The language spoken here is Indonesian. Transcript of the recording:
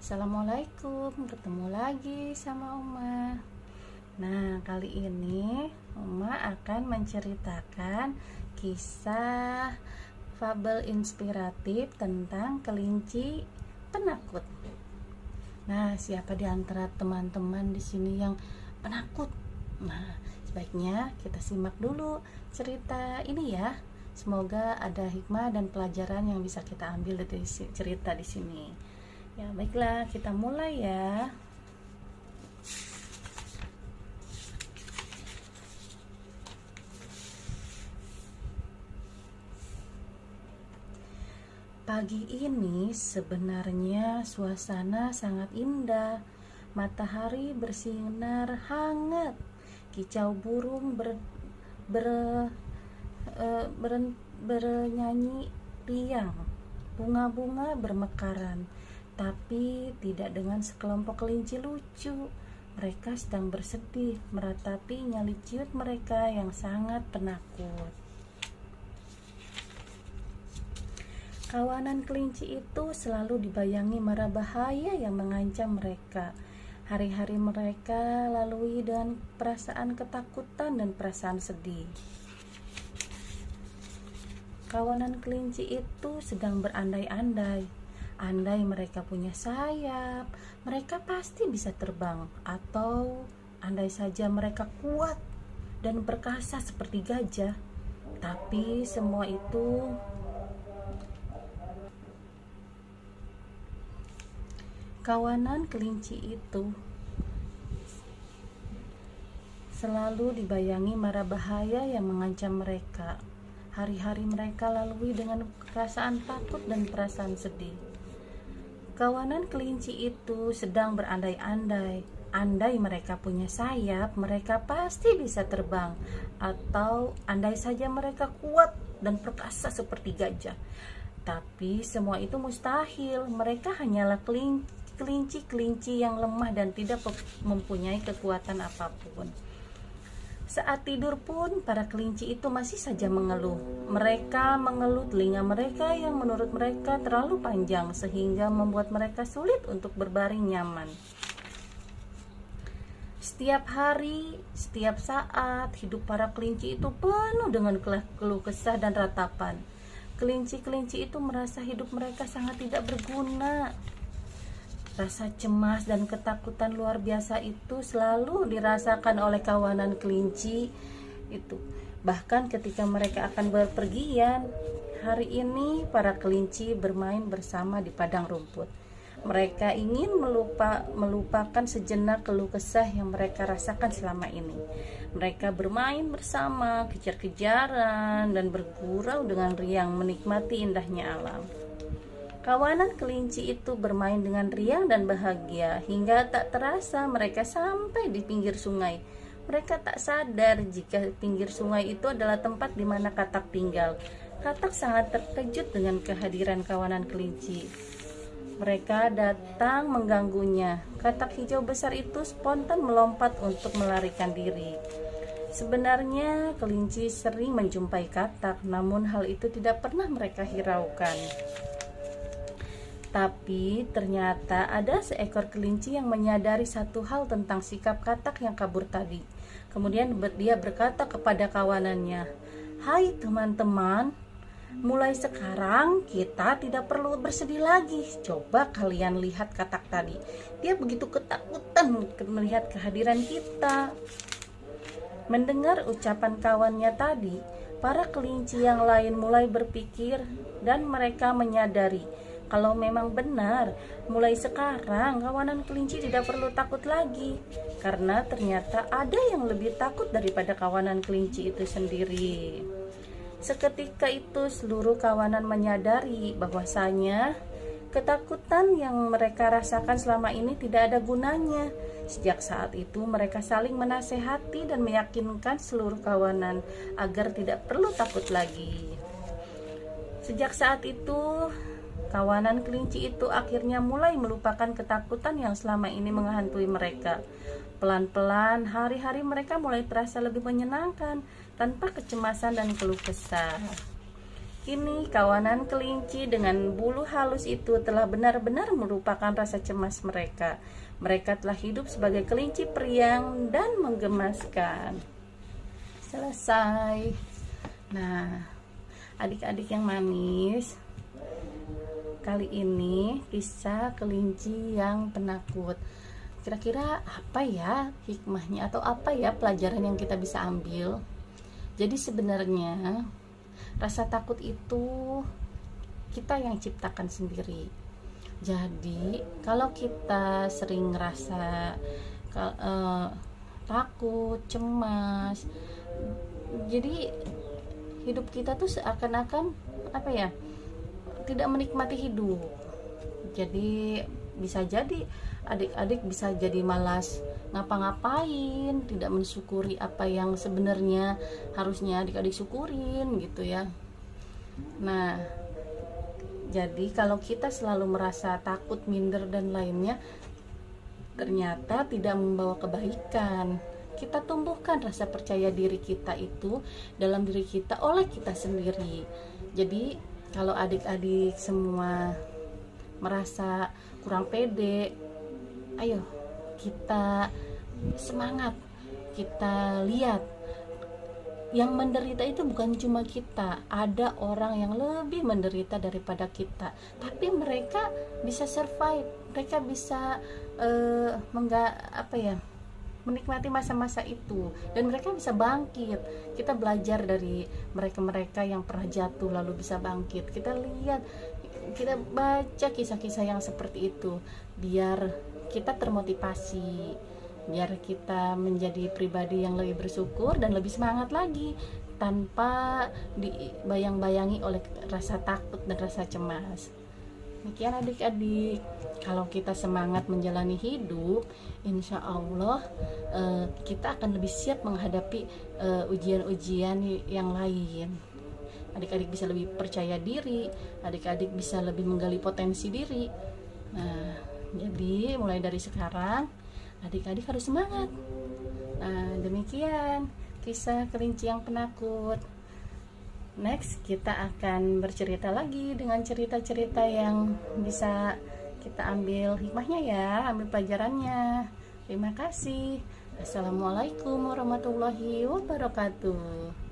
Assalamualaikum, ketemu lagi sama Oma. Nah, kali ini Oma akan menceritakan kisah fabel inspiratif tentang kelinci penakut. Nah, siapa di antara teman-teman di sini yang penakut? Nah, sebaiknya kita simak dulu cerita ini ya. Semoga ada hikmah dan pelajaran yang bisa kita ambil dari cerita di sini. Ya, baiklah, kita mulai ya. Pagi ini sebenarnya suasana sangat indah. Matahari bersinar hangat. Kicau burung bernyanyi riang. Bunga-bunga bermekaran, tapi tidak dengan sekelompok kelinci lucu. Mereka sedang bersedih meratapi nyali ciut mereka yang sangat penakut. Kawanan kelinci itu selalu dibayangi mara bahaya yang mengancam mereka. Hari-hari mereka lalui dengan perasaan ketakutan dan perasaan sedih. Kawanan kelinci itu sedang berandai-andai. Andai mereka punya sayap, mereka pasti bisa terbang. Atau andai saja mereka kuat dan perkasa seperti gajah. Tapi semua itu kawanan kelinci itu selalu dibayangi mara bahaya yang mengancam mereka. Hari-hari mereka lalui dengan perasaan takut dan perasaan sedih. Kawanan kelinci itu sedang berandai-andai. Andai mereka punya sayap, mereka pasti bisa terbang. Atau andai saja mereka kuat dan perkasa seperti gajah. Tapi semua itu mustahil. Mereka hanyalah kelinci-kelinci yang lemah dan tidak mempunyai kekuatan apapun. Saat tidur pun para kelinci itu masih saja mengeluh. Mereka mengeluh telinga mereka yang menurut mereka terlalu panjang sehingga membuat mereka sulit untuk berbaring nyaman. Setiap hari, setiap saat, hidup para kelinci itu penuh dengan keluh kesah dan ratapan. Kelinci-kelinci itu merasa hidup mereka sangat tidak berguna. Rasa cemas dan ketakutan luar biasa itu selalu dirasakan oleh kawanan kelinci itu. Bahkan ketika mereka akan berpergian, hari ini para kelinci bermain bersama di padang rumput. Mereka ingin melupakan sejenak keluh kesah yang mereka rasakan selama ini. Mereka bermain bersama, kejar-kejaran, dan bergurau dengan riang menikmati indahnya alam. Kawanan kelinci itu bermain dengan riang dan bahagia hingga tak terasa mereka sampai di pinggir sungai. Mereka tak sadar jika pinggir sungai itu adalah tempat di mana katak tinggal. Katak sangat terkejut dengan kehadiran kawanan kelinci. Mereka datang mengganggunya. Katak hijau besar itu spontan melompat untuk melarikan diri. Sebenarnya kelinci sering menjumpai katak, namun hal itu tidak pernah mereka hiraukan. Tapi ternyata ada seekor kelinci yang menyadari satu hal tentang sikap katak yang kabur tadi. Kemudian dia berkata kepada kawanannya, "Hai teman-teman, mulai sekarang kita tidak perlu bersedih lagi. Coba kalian lihat katak tadi. Dia begitu ketakutan melihat kehadiran kita." Mendengar ucapan kawannya tadi, para kelinci yang lain mulai berpikir dan mereka menyadari kalau memang benar, mulai sekarang kawanan kelinci tidak perlu takut lagi. Karena ternyata ada yang lebih takut daripada kawanan kelinci itu sendiri. Seketika itu seluruh kawanan menyadari bahwasanya ketakutan yang mereka rasakan selama ini tidak ada gunanya. Sejak saat itu mereka saling menasehati dan meyakinkan seluruh kawanan agar tidak perlu takut lagi. Sejak saat itu kawanan kelinci itu akhirnya mulai melupakan ketakutan yang selama ini menghantui mereka. Pelan-pelan hari-hari mereka mulai terasa lebih menyenangkan tanpa kecemasan dan keluh kesah. Kini kawanan kelinci dengan bulu halus itu telah benar-benar merupakan rasa cemas mereka. Mereka telah hidup sebagai kelinci periang dan menggemaskan. Selesai. Nah, adik-adik yang manis, kali ini kisah kelinci yang penakut. Kira-kira apa ya hikmahnya atau apa ya pelajaran yang kita bisa ambil? Jadi sebenarnya rasa takut itu kita yang ciptakan sendiri. Jadi kalau kita sering ngerasa takut, cemas, jadi hidup kita tuh seakan-akan apa ya, tidak menikmati hidup. Jadi bisa jadi adik-adik bisa jadi malas ngapa-ngapain, tidak mensyukuri apa yang sebenarnya harusnya adik-adik syukurin gitu ya. Nah, jadi kalau kita selalu merasa takut, minder dan lainnya, ternyata tidak membawa kebaikan. Kita tumbuhkan rasa percaya diri kita itu dalam diri kita oleh kita sendiri. Jadi kalau adik-adik semua merasa kurang pede, ayo kita semangat, kita lihat yang menderita itu bukan cuma kita, ada orang yang lebih menderita daripada kita, tapi mereka bisa survive, mereka bisa menikmati masa-masa itu dan mereka bisa bangkit. Kita belajar dari mereka-mereka yang pernah jatuh lalu bisa bangkit. Kita lihat, kita baca kisah-kisah yang seperti itu biar kita termotivasi, biar kita menjadi pribadi yang lebih bersyukur dan lebih semangat lagi tanpa dibayang-bayangi oleh rasa takut dan rasa cemas. Demikian adik-adik, kalau kita semangat menjalani hidup, insya Allah kita akan lebih siap menghadapi ujian-ujian yang lain. Adik-adik bisa lebih percaya diri, adik-adik bisa lebih menggali potensi diri. Nah, jadi mulai dari sekarang adik-adik harus semangat. Nah, demikian kisah kelinci yang penakut. Next, kita akan bercerita lagi dengan cerita-cerita yang bisa kita ambil hikmahnya ya, ambil pelajarannya. Terima kasih. Assalamualaikum warahmatullahi wabarakatuh.